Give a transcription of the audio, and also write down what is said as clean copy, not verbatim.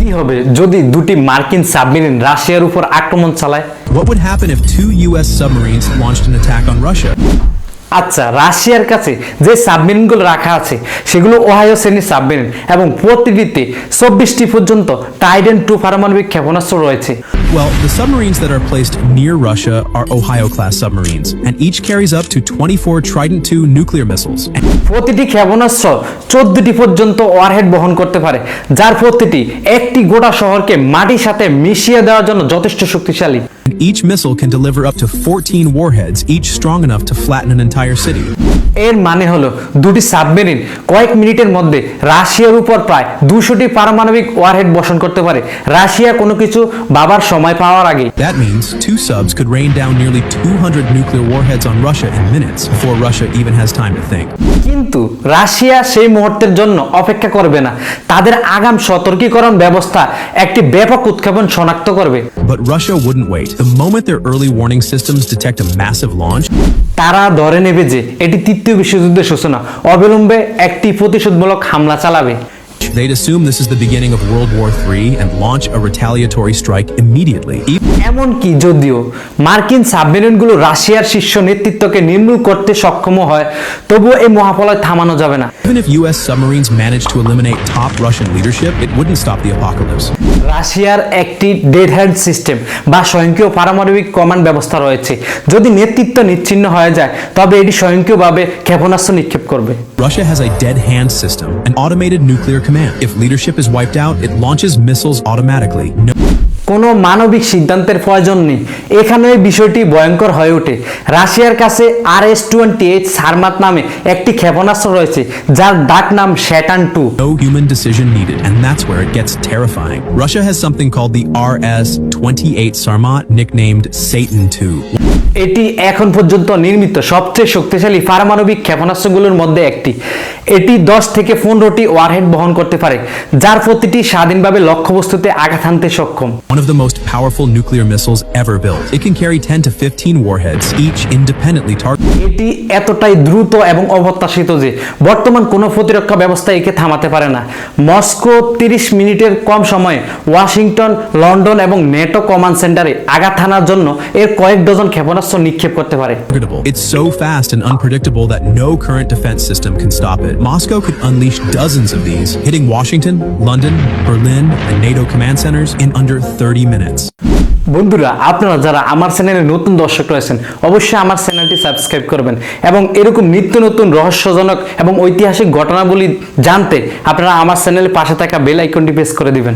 কি হবে যদি দুটি মার্কিন সাবমেরিন রাশিয়ার উপর আক্রমণ চালায়? What would happen if two U.S. submarines launched an attack on Russia? আচ্ছা, রাশিয়ার কাছে যে সাবমেরিনগুলো রাখা আছে সেগুলো ওহাইও শ্রেণীর সাবমেরিন এবং প্রতিটিতে 24টি পর্যন্ত টাইডেন্ট 2 পারমাণবিক ক্ষেপণাস্ত্র রয়েছে। Well, the submarines that are placed near Russia are Ohio-class submarines, and each carries up to 24 Trident II nuclear missiles. প্রতিটি ক্ষেপণাস্ত্র 14টি পর্যন্ত ওয়ারহেড বহন করতে পারে, যার প্রতিটি একটি গোটা শহরকে মাটির সাথে মিশিয়ে দেওয়ার জন্য যথেষ্ট শক্তিশালী। And each missile can deliver up to 14 warheads, each strong enough to flatten an entire city. এর মানে হলো দুটি সাবমেরিন কয়েক মিনিটের মধ্যে রাশিয়ার উপর প্রায় 200টি পারমাণবিক ওয়ারহেড বর্ষণ করতে পারে রাশিয়া কোনো কিছু ভাবার সময় পাওয়ার আগে। That means two subs could rain down nearly 200 nuclear warheads on Russia in minutes before Russia even has time to think. কিন্তু রাশিয়া সেই মুহূর্তের জন্য অপেক্ষা করবে না, তাদের আগাম সতর্কীকরণ ব্যবস্থা একটি ব্যাপক উৎক্ষেপণ শনাক্ত করবে। But Russia wouldn't wait. The moment their early warning systems detect a massive launch, তারা ধরে নেবে যে এটি তৃতীয় বিশ্বযুদ্ধের সূচনা, অবিলম্বে একটি প্রতিশোধমূলক হামলা চালাবে। they'd assume this is the beginning of World War III and launch a retaliatory strike immediately. এমনকি যদিও মার্কিন সাবমেরিনগুলো রাশিয়ার শীর্ষ নেতৃত্বকে নির্মূল করতে সক্ষম হয়, তবুও এই মহাপ্রলয় থামানো যাবে না। Even if U.S. submarines managed to eliminate top Russian leadership, it wouldn't stop the apocalypse. রাশিয়ার একটি ডেড হ্যান্ড সিস্টেম বা স্বয়ংক্রিয় পারমাণবিক কমান্ড ব্যবস্থা রয়েছে। যদি নেতৃত্ব নিচ্ছিন্ন হয়ে যায় তবে এটি স্বয়ংক্রিয়ভাবে ক্ষেপণাস্ত্র নিক্ষেপ করবে। Russia has a dead hand system, an automated nuclear command. If leadership is wiped out, it launches missiles automatically. কোনো মানবিক সিদ্ধান্তের প্রয়োজন নেই। এখানে এই বিষয়টি ভয়ঙ্কর হয়ে ওঠে। রাশিয়ার কাছে RS-28 সারমাত নামে একটি ক্ষেপণাস্ত্র রয়েছে, যার ডাক নাম Saturn 2। No human decision needed, and that's where it gets terrifying. Russia has something called the RS-28 Sarmat, nicknamed Satan 2. এটি এখন পর্যন্ত নির্মিত সবচেয়ে শক্তিশালী পারমাণবিক ক্ষেপণাস্ত্রগুলোর মধ্যে একটি। এটি 10 থেকে 15টি ওয়ারহেড বহন করতে পারে, যার প্রতিটি স্বাধীনভাবে লক্ষ্যবস্তুতে আঘাত হানতে সক্ষম। One of the most powerful nuclear missiles ever built. It can carry 10 to 15 warheads, each independently targeted. এটি এতটাই দ্রুত এবং অপ্রত্যাশিত যে বর্তমান কোনো প্রতিরক্ষা ব্যবস্থা একে থামাতে পারে না। মস্কো 30 মিনিটের কম সময়ে ওয়াশিংটন, লন্ডন এবং নেটো কমান্ড সেন্টারে আঘাত হানার জন্য এর কয়েক ডজন ক্ষেপণাস্ত্র নিক্ষেপ করতে পারে। It's so fast and unpredictable that no current defense system can stop it. Moscow could unleash dozens of these, hitting Washington, London, Berlin, and NATO command centers in under 30 minutes. বন্ধুরা, আপনারা যারা আমার চ্যানেলে নতুন দর্শক রয়েছেন অবশ্যই আমার চ্যানেলটি সাবস্ক্রাইব করবেন এবং এরকম নিত্য নতুন রহস্যজনক এবং ঐতিহাসিক ঘটনাবলী জানতে আপনারা আমার চ্যানেলের পাশে থাকা বেল আইকনটি প্রেস করে দিবেন।